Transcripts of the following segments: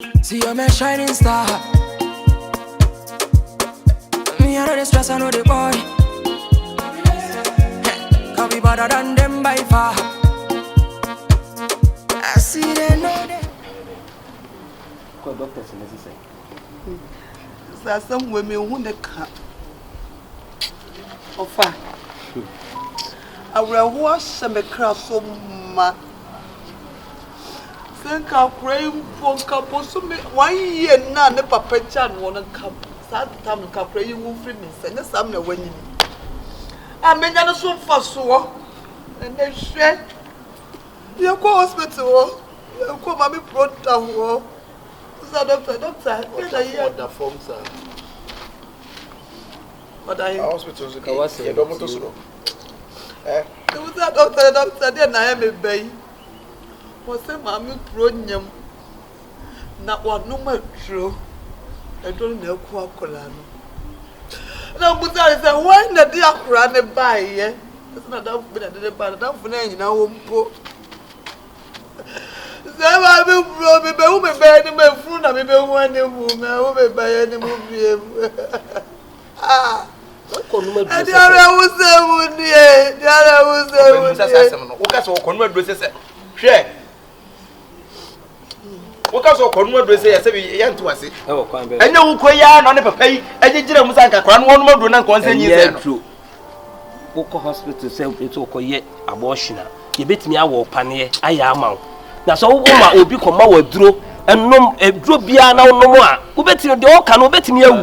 See you're my shining star. Me I know the stress, I know the boy. Can't be better than them by far. I see they know them. What doctors necessary? There's some women who they can't offer. I will wash some across so much. Think I'll pray for a couple so 1 year now. The papa chan won't come. Sad time to pray you will free me. Send us some when you. I mean, I'm so fast, so and then shred. You go hospital. You go, mommy, brought down. Doctor, what are you? The form, sir. What are you? Hospitals, you don't want to know. There was that doctor, then I am a baby. Was a mammy pronium. Not one no more true. I don't know what colano. Now, but I said, why the dear run by ye? It's not that for any now. I will probably buy any man fruit. I will one woman. I will buy any movie. Ah, and the other was there. The other was there. What can so convert dresses? Share. What can so convert dresses? I say, young to us. And no Koya, none of a pay. I did Musaka, one more do not consent you. True. Oko hospital say it's okay abortion. You bet me I walk panier. I am out. Na so woman obi koma waduro ennom eduro bia na onnom a wo beti de o ka no beti me awu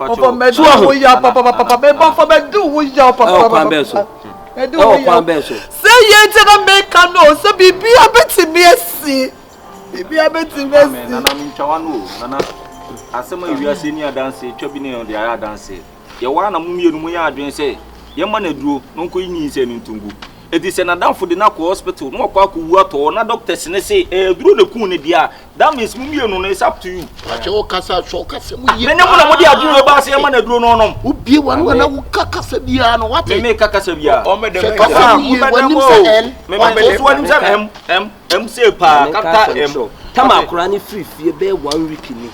ofa medu wo ya papa me ba fa medu wo ya papa kwan be so say ye te na me ka no so bibia beti me asi bibia beti me asi na mi twa no na asema wiase ni adanse twa bi ne on de aya adanse ye wa na mumienu mu ya adwen se ye ma na duro no ko yin se ntungu edi se na danfo de na ko hospital no kwa ko wu ato na doctors ne say duro na kun ne dia that means mumienu no is up to you ache o kasa so kasa mu ye me ne mo na mo dia aduro ba se ye ma na duro no no ubie wanu na wo kasa bia no wate me kasa bia o me de kasa mu ye wanim se el me so wanim se m say pa kata m tama akura ni free fie be 1 week ni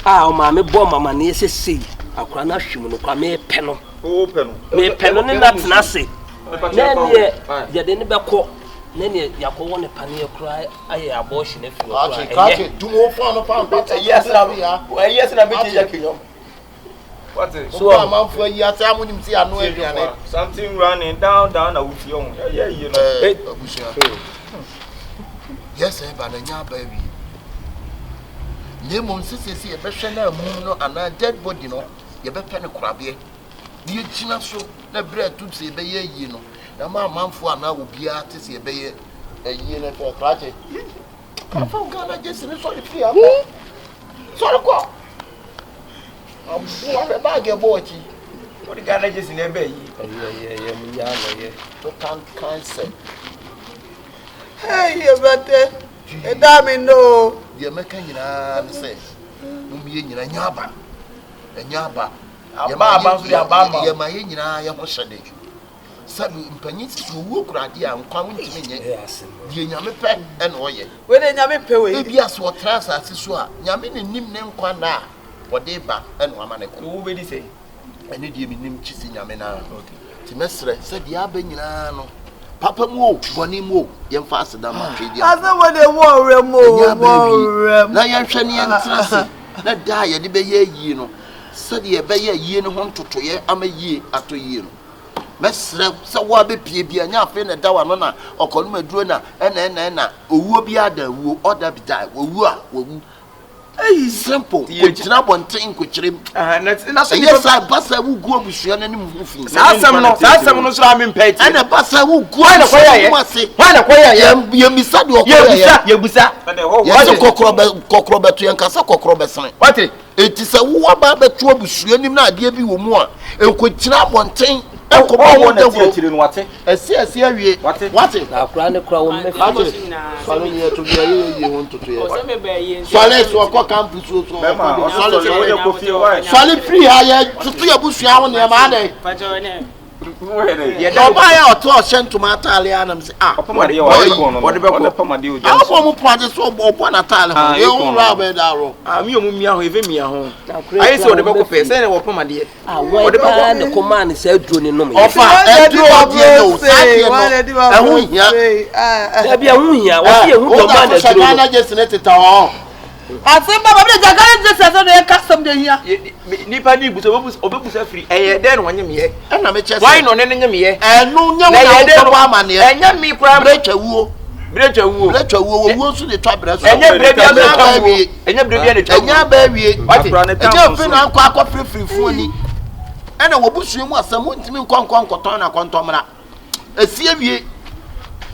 o ma me bo mama na yesese akura na hwem no kwa me pe no o pe no me pe no ni that na se na ne ye de ne be ko na ne yakwo ne pane akura aye abortion na fi akura eye dumo fa no fa yes na bia yes na be je yakinyo what so am for yi ata amunim ti anu aduane something running down na wuti on yeah you know abusia yes ba na nya ba wi nemo nsisi e be hwe na amu no ana dead body no ye be pe ne korabe die gina so na bre tutsi be ye yi no na ma manfo ana obia te se be ye yi na to krache ka fa gana jesi ni so fi am so ko abu wa ba ge bochi o di gana jesi na be yi ye mi ya no ye to cancer hey ye bate e da mi no ye meka nyina ne se mu ye nyina nyaba nyaba aba so ya ba ma ye ma ye nyina ye ho hyede sabi mpanyi ti wo kurade a nkwa wontime nye die nyame pe e no ye we de nyame pe we e bia so trasa ase so a nyame ne nim ne nkwa na wode ba e no ama ne ko wo be di say ene die mi nim chisi nyame na ti mesre se dia ba nyina no papa mu o boni mu o ye mfa aseda ma twedi asa wo de wo rem na ye hwe ne entrese na da ye de be ye yi no se de be ye yi no ho ntoto ye ama yi ato yi no mesre se wo be pie bia nya afi ne da wa no na okonu maduro na na owuo bi ada wuo oda bi da owu a wowu eh simple ko tina bonten ko kirem na so yes I basa wu guo busua na nim fu asem no so am impeti ana basa wu guo na koya ye misa de okoya ye busa ye kokro beto ye nkasa kokro besan what enti se wo ba beto busua nim na ade bi wo mu a enko tina bonten enko ba wo na tie kire no wate esi awie wate na akura ne kura wo me falo ni to bia ye won toto ye falo so ko campus so falo wo ye ko fie wa falo free ha ye tutu ye busua ho ne ma ade Ọbaya ọtọ ọhyẹ ntoma atale anam sị ah Ọpamade ọde bẹkọ ọpamade o Àwọn ọmọ pọnade so ọbọ na atale ho ye wo ra be da ro mi o mu mia ho eve mia ho ayi se ọde bẹkọ pẹ sẹ na ọpamade ọde bẹkọ ne command sẹ duro ne nom ọfa eduro ọdie no sade no ehun hia da bia hu hia wo se hu command duro ọba na je sene teta ho Asemba bable jagare je se so de custom de hia nipa ni buso obebusa free eye den wonye me na me chese why no ne nye me enu nye wo na wo amane enya mi kura brecha wuo wo so de twa bre so enya bre bia na twa wie enya bre bia na twa enya ba wie enya fi na akwa free fuoni ena wo busu mu asam ntimi nkon na kontomra asie wie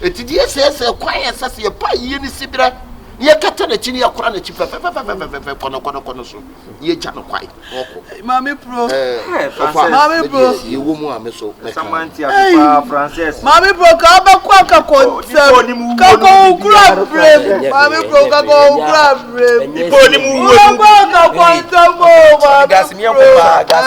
etidi ese kwan ese pa yie ni sibira ye kata na chini yakura na chifa kono so ye ja no kwai oko Mami pro Mami pro ye wo mu ameso Samanti afa Frances Mami pro ka ba kwa ka kontem ka ko ukura brave Mami pro ka ko ukura brave ipo ni mu wo ka kontem o gas mi on pa gas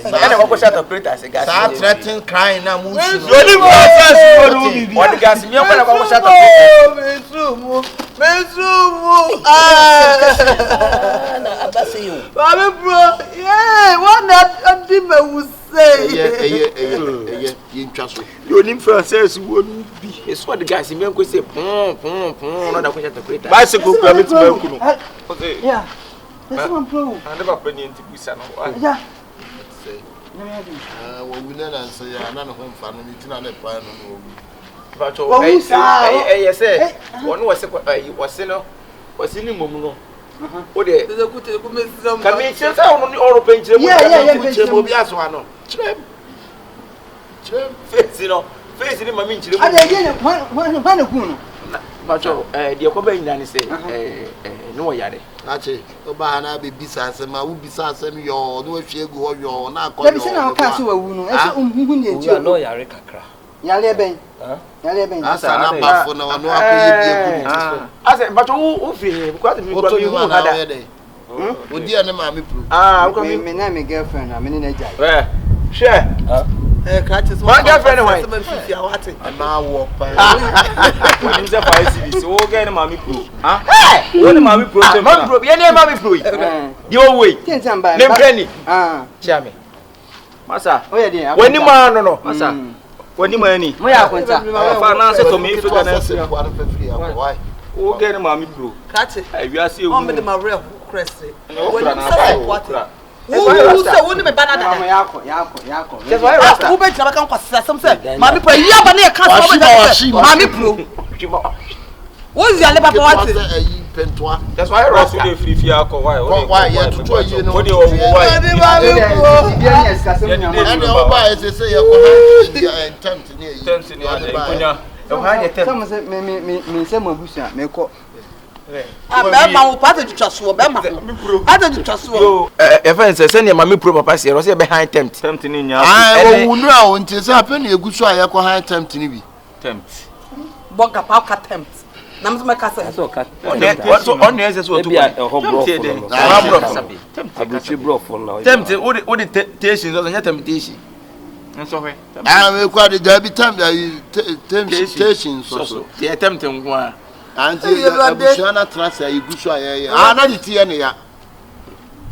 mi on ene ko shut operator se gas sa threatening crying na mu shi no ni Frances wo no bibi what gas mi on pa ko shut operator Mesumu na abase yo Mami bro yeah what that me will say ye ntwa so yo ni Frances wo no bi eso the gas mi on ko say no da ko shut operator bicycle ko mi ti ba ku no yeah that's one pro and ba pa ni ntibusa no yeah wo wuna na nse ya na no ho mfa no ni tina na pa no Bacho say one was no was in mum no o de kami chese onu ni oro penjire mu penjire mu bi aso ano chirem face ni mami chire mu ade again when ku no Bacho de ko ba nyina ni say no yare na che o ba na be bisa asema wo bisa asem yo no ahwe egu ho yo na akọ yo be se na ka se wawu no e se hu ni enti o no yare kakra yale ben asa na bafo na ono akoye bi egu ni so asa Bacho wo free because me ko mi hu hada odi ene ma me pro ko me na me girlfriend na me ni na jai share catches my girlfriend why na wo pa When you say 5 cities, so get na mami pro. When mami pro, mami pro, ye na mami pro. Yo way. Nem penny. Chia me. Masa. When ni ma no. Masa. When ni ma ni. Mo ya kwenta. Fa na say to me if you gonna say why o get na mami pro. Catch it. We are see you. O me de ma real crest. When you you say what? Who say who me banana? Yako. That's why Rasta. Who be try kan kwasa some say. Mami pro ya ba na e kan so Mami pro. Who's your labor party? That's why Rasta dey free fi akọ why ya tutu ayi no. What dey why? And the buy say you go have tent near you. Tent near Ikonya. O ha ye tem. Some say me say mo busia me ko. Be ma wo party twaso be ma. Party twaso. Yo, e fa say ne mami pro papa say Rasta be high tent. Tent ni nya. Wo wunu a won te say ape na egusu a ye ko high tent ni bi. Tent. Boga pa ka tent. Na mse makasa. so ka On the so to. abuchi brofo na Tempt o de temptation so nya temptation. Nso hwe. We kwa de da bi temptation so. Dey tempt nko a. Anti abusu na trasa egusu a ye. Na de tie ne ya.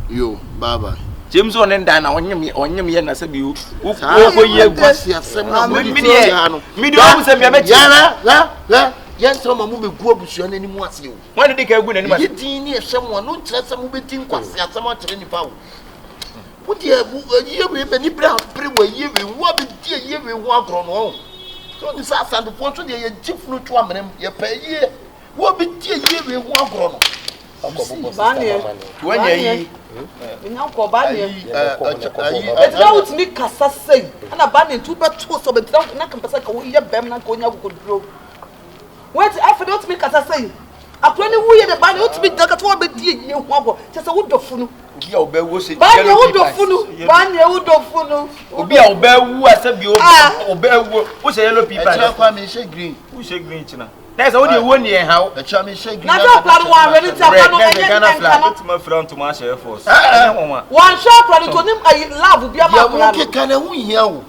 Yo, baba. James on nda na onyem ye na se bi wo ye kwasi asem na mo mi de ha no. Mi de o se mi abechi. La. Yes, some of them go to your name. What's you? When did they go in any teeny someone who tells some who think quasi as someone to any power? What year we any brown pretty way you what be dear you will walk on home. So this is the point of the chief no to a man, you pay ye. What be dear you will walk on? When ye now go bani. It's not me kasa say. And a bani 2 but 2 so but na kan pesa ka wo ye bem na ko nya go dro. What if don't make as I say? A plenty who ye the bani ought to be dug at what be ye wobble. Just a wood of funu. Be a bear was it. Bani wood of funu. Bani wood of funu. Be a bear who has a view or bear who's a yellow people. Green. Who say green china? That's only 1 year how a charming shake. Now plan one ready to Put my friend to my share force. one shop running to him I love be a man. Can I win here?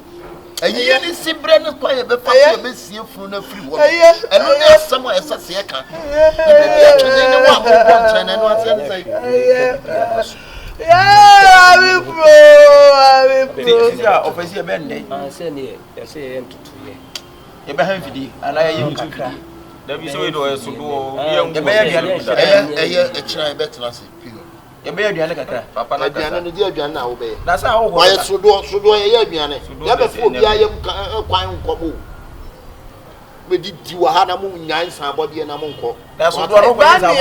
Aye ni sibre ne kwa ye be fa ye be sie funu na free wo. Eno na asem a esa se ka. Ne wa mo bon chana no asem sai. Yeah, I'm pro. Yeah, office bende. Say ne, say ye ntutu ye. Ye be han fidi, ana ye ntutu fidi. Da bi so we do so do ye be ya e chira e betra se pio. Ye be aduane kakra. papa na Aduane no di aduane na wo be. Na sa wo ho. Why so do ye aduane. Ya be fo bia ye kwan nkobo. We di wa ha na mu nyan san bode na mu nko. Na so do ro ko za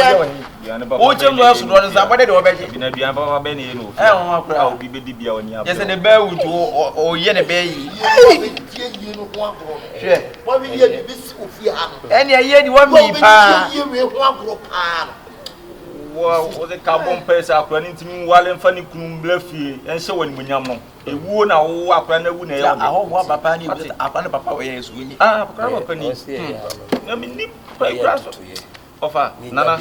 wo chem do so do za bode de wo be je. bi na duan papa be ne no. Ho akura obi be di bia oni abo. Yes, the bear would o ye ne be yi. Hwe. Wa bi ye bi si ofie ha no. Ene ye di wa mi pa. Ye we ho agro pa. Wow, o de carbon pesa akura ni ntimi wale mfa ni kunu mbla fie enhye wani munyam no ewuo na wo akura na wu na ye Aho ho papa ni apa ne papa o ye so ni. akura papa ni na mi ni pa akura so ofa nana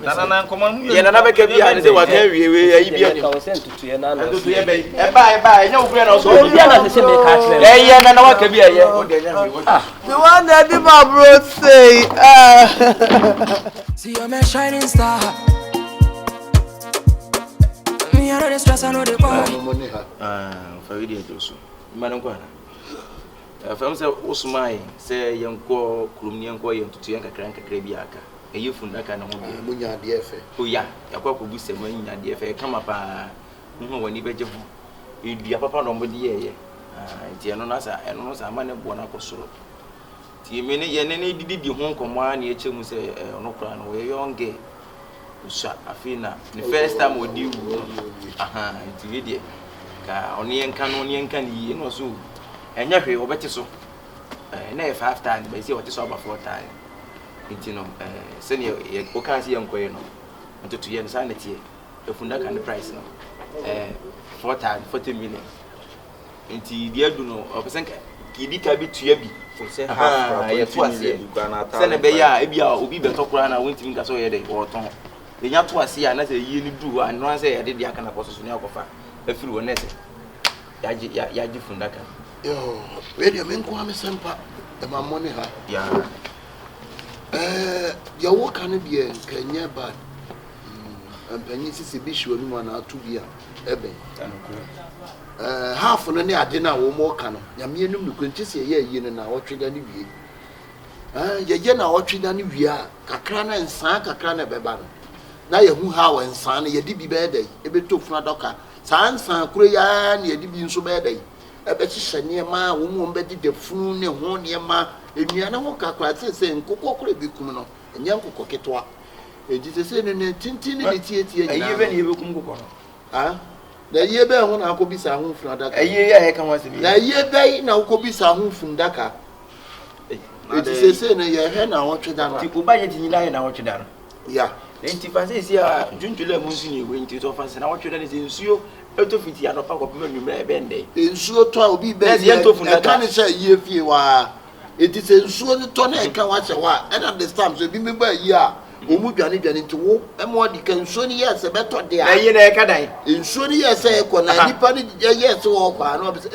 nana nkoma mu Ye nana be ka bi ha ne se wa kan wie we ayi bi ani. Ka wo se ntutu ye na na. Ntutu ye be. E ba nya wo fure na so. Obi ana se me ka kire. Eh ye nana wa ka bi aye. O de nya mi. The one that did my bro say, See, I'm a shining star. Me, I know the stress, I know the boy. For video to so. Man ko na. Fam se usmai se yenko kulumni yenko yentutu yen kakra bi aka. Eyi fundaka na ho bi. Munya de efe. O ya yakwa ko bu se manya de efe kama pa. Nhu wani beje bu. Edua papa no mo de ye. Nti eno na sa ma ne bo na kosoro. Ti me ne ye ne didi ho nkomo a na echemu se ono kra no we yonge. Usha afina the first time we deal nti we de ka ono yenka no ono yenka ni no so enya hwe obete so na e 5 times be say wote so about 4 times nti no se ne o kan se yenkoye no ntutu ye nsa na tie efunda kan price no 4 times 40 million nti dia du no opesen ka kidi ka bi tuya bi se half ya tu ase se ne be ya e bia obi be to kura na wontimi nka so ye de woton enya to ase ya na se yi ni du an no se ya de dia kana koso so ne akofa afiri won ese ya ji funda kan Yo, we de men ko am sempa e ma money ha. ya Ya wo kan de kanya ba. Ampanyi sisi bi hwe nu ma na atu bia ebe. Half no ne ade na wo mo ka no. Nyame enum no kwanti se ye yi ne na wotweda ne wie. Ye na wotweda ne wie a kakra na nsan kakra na beba no. Na ye hu ha wo nsan ye di bi be dai ebe to funa doka. San san kuro ya na ye di bi nso be dai. Ebe hihye ma wo mo be di defunu ne ho ne ma enua na ho kakra se nkokọ kuro bi kum no. Enya nkokọ ketwa. Eji se ne tintin ne tie nyina. ayi be ne be kum kokọ no Na ye be ho na akobisa ho funa daka. ayi ya he kan wase bi Na ye be na akobisa ho funa daka. Eji se ne ye he na wotweda no. ti ko ba ye ti nyina ye na wotweda no Ya. nti fa se si a junjule mu nsi ni we nti to fa se na wotweda ne se nsuo eto fiti ya no pa ko pema nwumra e be ndai Nsuo to a obi be Yes, ye to funa daka. ka ne se ye fie wa. Eti se nsuo ni to na e ka wa che wa. And at the time so bi me ba yi a omu dwane nti wo e mo di kan nsuo ni ye se beto de a. ayi na e ka dan Nsuo ni ye se e ko na nipa ni ye se wo kwa na obi se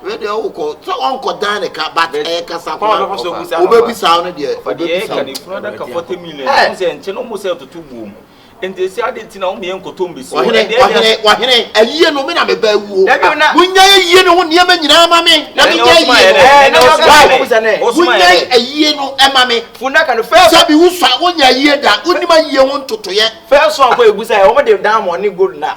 we de wo ko so onko dan ne ka but e ka sa kwa. Obebi sa no de. fa de ka ni funa ka 40 million se nche no mo se tutu buom enti se ade ti na o me enkoto mbesi Wahene ayiye no me na me ba wuo. Dabi na- Munya ayiye no ho niam nyina ma me. Na me nya ayiye no. Munya ayiye no e ma me. funda kan first Sabi wuswa wonya ayiye da. Onim ayiye ho ntotoye. first one ko egusa e o de diamond ni gold na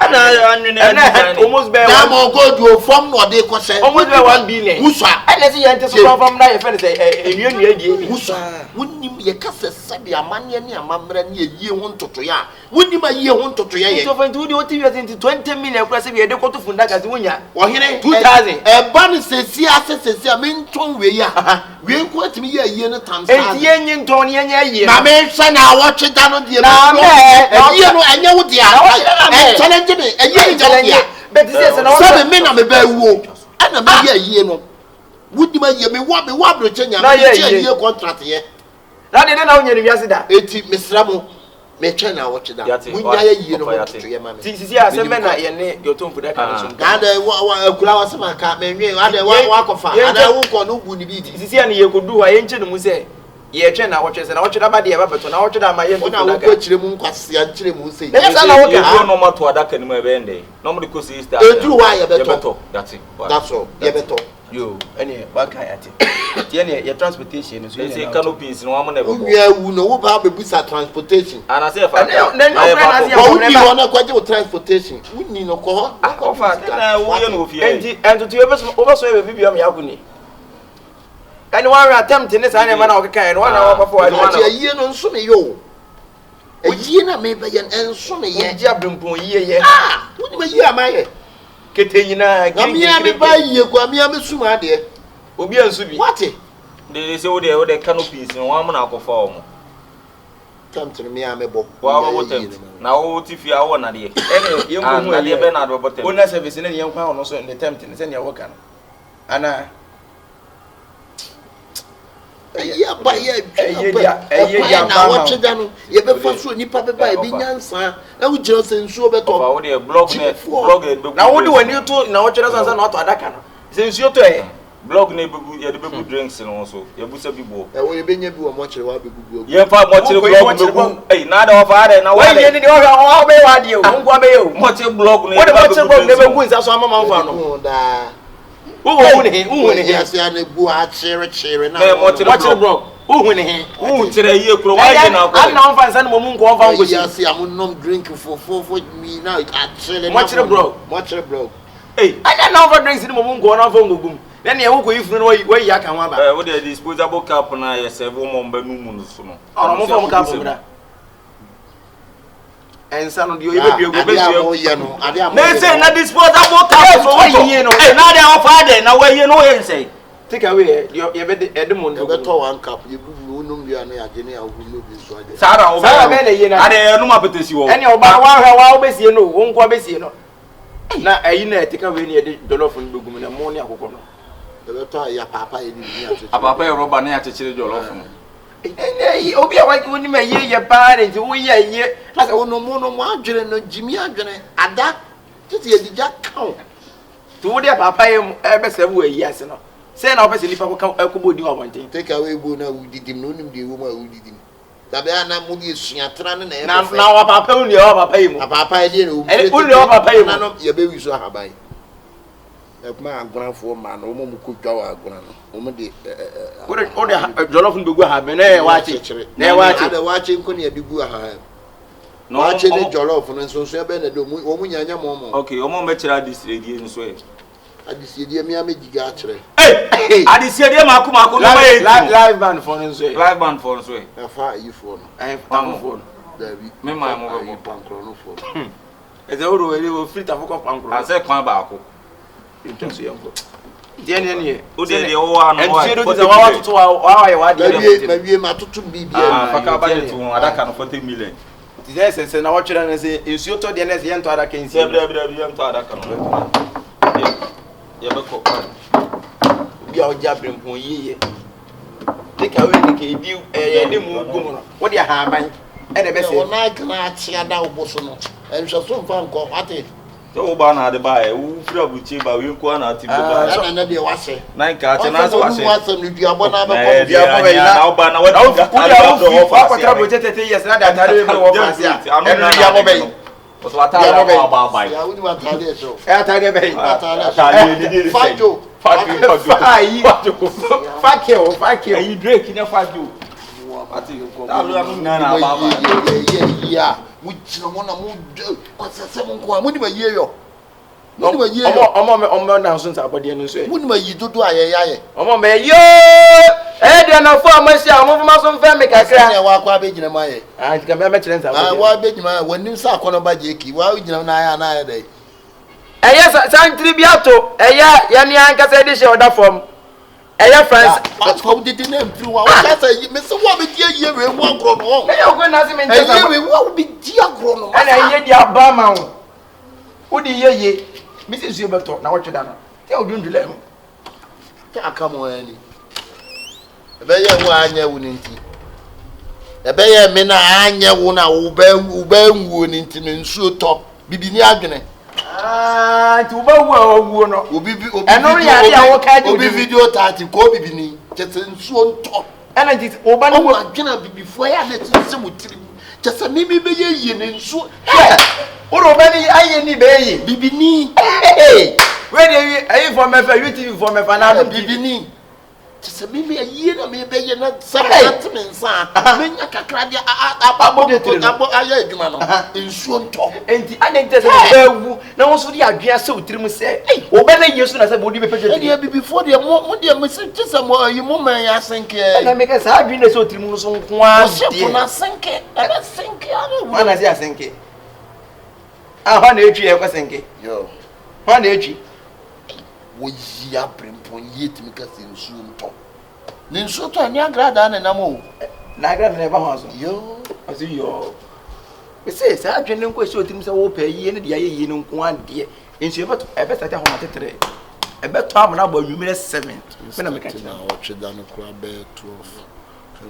almost be Diamond gold o form no de ko se. almost be 1 billion Wuswa. ene se yente so from na ye fe say enua die Wuswa. Wonim ye ka se sabi amane ne amamra ne ayiye ho ntotoye a. Wonim ayiye ho ntotoye ye. so for do what you think 20 million kwa se be de ko to funda kan se wonya Wahene 2000 e ba ne sesi asesesi a me nton we ya. We nko atimi ye ayiye no tamsa. enti yenyi nton ne nya ye Na me hwe na awotwe da no de Na me, ayiye no enye wo de a. Challenge me ayiye no de a. but this na Sabe me na me ba wuo. Ana me ye ayiye no. Wudi ma ye me wa bro chenya Na me ye che ayiye. ayiye contract ye. na de na wonya ni wiase da Eti mesra mo. me try na watch that we nya ye no to ye ma me sisi aseme na ye ne yotomfu da kan so na da akura wasema ka me nwe ada wa kofa ada wo ko no bu ni bi sisi ya ne ye kodu ha ye nche no mu se ye twa na watch se na watch da ba de ye ba beto na watch da ma ye ntu na wo ko kire mu nkwase ya nkire mu se na yesa na wo ka no mato adaka ni mu ebe ende no mo de ko sister eduru wa ye beto that's all ye beto yo ene ba ka ya te tie ne ye transportation so ye canopies no am na be we wu no wo ba be busa transportation ana se fa na na kwaje wo transportation wuni no ko ofa na wo ye no ofie enti tu ye be so ye be bibia me yakuni ene wa attempt ne sa ne ma na o keka ene wa na wa pafo wa ne ye no nso me yo eyi na me be ye enso me ye ji abrempon ye wuni ma yi amaye keteyina amia me ba yi ko amia me suma de obi ansu bi what de se wo de canopies no am na akofa o mo tamtiri me amebo wa wo tem na wo ti fi awo na de ene ye ko mu na de be na do botem ona service ne ye kwa ono so ne tempt ne se ne wo kan ana ya ba ya na watch dano ye be fa so nipa be ba e bi nyansa na wo jira se nsuo be to wo de blog e be na wo de wani to na wo jira sansa na to adaka no se nsuo to e blog ne begu ye de begu drinks no so ye busa bi bo wo ye benya bi wo mo kire wa begu ye fa mo kire blog begu na da wa fa are na wa ye ni o be wa de o nko be o mo kire blog ne wo de mo kire blog ne begu nsa so amama fa no da wo ne ya se ane bu a chere na mo kire blog wo ne kire ye kro wa ye na ko na on fa nsa no mo nko on fa nko ya se amunnom drink for me now a chere mo kire blog ana na on fa drinks ni mo nko on fa ngogum na ne wo ko ifunu no wa yi aka ho aba wo de disposable cup na ye serve mo mba nu mu no so no ono mo fa mo cup mo da ensa no dio ebe biego be ye no ade am na say na disposable cup so wo yi no na de wa fa de na wa yi no wo yen say take away ye be de edemo no be to one cup ye bu unum dia na age ne awu no bi so ade sara wo be na ye na ade no ma petesi wo ene oba wa hwa wa obesie no wo nko obesie no na ayi na take away ne de jollof no begum na mo ne akokọ no be to ya papa ye ni ate papa ye roba na ya chechire jollof no obi a wa ki woni ma ye pa re nti wo ye asa wono mo no mo adwere no jimi adwere ada tete ye dija kan to wo de papa ye be se wo yi ase no se na opese nipa ko ko di wa bonten take away bo na wudidim no nim de wo ma wudidim da be ana mo di suatra ne na wa papa uni wa papa ye mu papa ye no uni wa papa ye mu na no ye be wi so haban e kuma agranfo ma no mo ko dwa wa agran no mo de o de jollof no begu ha be na wa chi na wa chi ada wa chi nko ne de gu ha no wa chi ne jollof no so so be na do mo mu nyanya mo okay o mo me kira disreggie nso e adisiedie mi ame giga akire adisiedie mako no ma e live band for nso e afa yi for no tam for David me ma mo be pankro no for eze oro we wo free afoko pankro ase kwan ba ako intenso yango die ne o de wo wa no wa enti do ti wa tutu wa ye wa de ma wie ma tutu bibia faka ba de tu adaka no 40 million ti se na wa twere na se ensuo to de na se yento adaka ensi bra yento adaka no ye be ko bi a o ja brempon yiye take away ni ke bi ye de mu gum no wo de ha ban e de be se wona kana achia da oboso no enhwe so mfa nko ate to wo ba na ade ba e wo fura buchi ba we ko na ati ba na de wase na nka ate na so wase wase no dua bo na be ko dua bo be na wo ba na wo fa tra bo tete yes na da tare be wo fa sia e no dua bo be o so atare ba ya woni wa tare so e atare be atare ni fajo fajo ayi drake ne fajo ati talu anu na ba ya mu jina mo na mu kwasese mo nko mu ni ba ye yo mu ni ba ye yo omo na so nta abode no so mu ni ba yi dodo aye omo me yo de na fo amasi a mo fo maso mfa me kakra na wa kwa be jina ma ye ka me kire nta abode wa be jina wani sa akono ba je ki wa jina na ya dai eya santri biato eya ya ni ankasa de she oda form eya France that's how did the name through wa say me say wa be die ye we wo agro no me yo go na se me ntesa ye we wo be die agro no ana ye di aba ma wo odi ye me se su beto na wo tweda no te odundule ho te aka mo ani be ye wo anya wo nti ebe ye me na anya wo na uba nwu ni ntino nsuo to bibini adwene nti wo no obi eno ya dia wo ka di obi video 30 ko bibini chese nsuo nto ena nti wo ba no adwena bibifo ya na tse mutiri chese mimi be ye ne nsuo oro ba ni aye ni be ye bibini we dey ayi for me fa YouTube for me fa na bibini chese mimi ye na me be ye na sabat me nsa menya kakra dia ababo aye adwuma no nsuo nto enti ade nte se bawu na wo so di adwea se otirim se wo ba na yesu na se bo di be peje dia bibifo dia mo dia me se chese mo ayi mo man ya senke na me ka sa adwea se otirim no so nko a de na senke ebe senke ana na se asenke ha na etwi e kwa senke yo ha na etwi wo yi abrempon yetimi ka se nsuo nto ni nsuo to ani agrada na namo na agrada na ba ho so yo aso yo we say sa adwene nko se otirim se wo pa yi ne de aye yi no nko ade nsuo ebe sata ho matetere ebe to amna ba nwumire 7 me na me ka na o tweda no kura be 12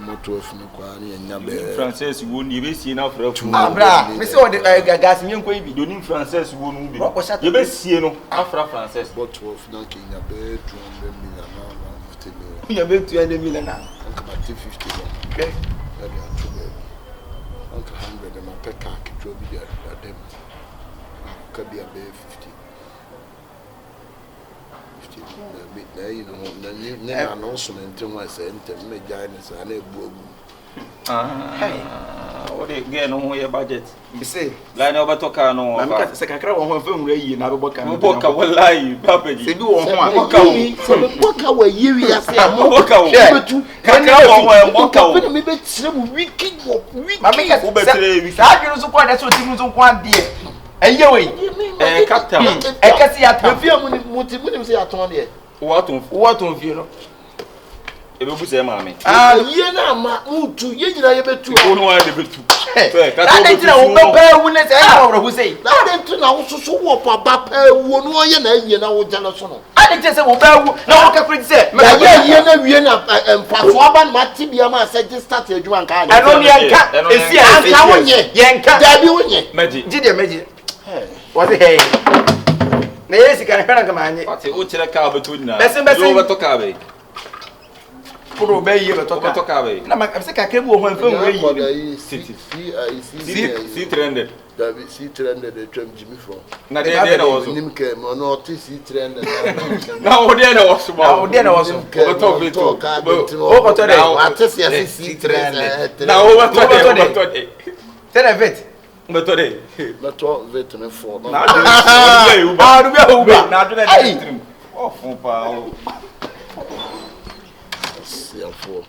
moto ofunu kwa ni enya be Francis wo ni be sie na fra fu abra me se o de gas nyen ko ibi doni Francis wo no bi ye be sie no afra Francis but 12 na kenya be 200 million na 50 million kunya be 200 million na anka 50 okay ya dia tube anka 100 ma peka kitwa bi ya dem ka bia be 50 na you know na no so ntem wa se ntem me jai ne sa na ebu ogu what they get no your budget me say la na obatoka no ma me ka se kakra wo ho fa nwura yi na boboka boboka wallahi papaji se bi wo ho a boboka se boboka wa yewi ase boboka wo betu kakra wo boboka wo me be tire mu wiki ma me ka wo betre wiki sa adwene so kwa da so timu so kwa de eye we captain kasi ya ta fia mu se ya ton de wo ton fie no ebe bu se maame ye na ma mutu ye nyina ye betu wo no wa de betu ka de tira wo baba wu ne se ya wo ro sei na de tu na wo so wo papa pa wu no ye na ye na wo jana so no a de tira se wo baba wu na wo ka kuri se ya ye na wie na empafo aba na matibia ma se ji start adwuma nka na eno ni enka esi anka wonye ye nka da bi wonye maji jide meji what the hey na yesi kan hwana kama anye ate o kire ka betu na bese wo betoka be pro be ye betoka be na ma se ka krebu ho anfa nwura yi city C 300 da bi C 300 de twam Jimmy from na de na wo so nim ke mo no ti C 300 na wo de na wo so na wo de na wo so beto beto o ko to de wa ti C 300 na wo beto de tere vet beto de beto vet ne for na de uba du be uba na de na trim o fun pa o C4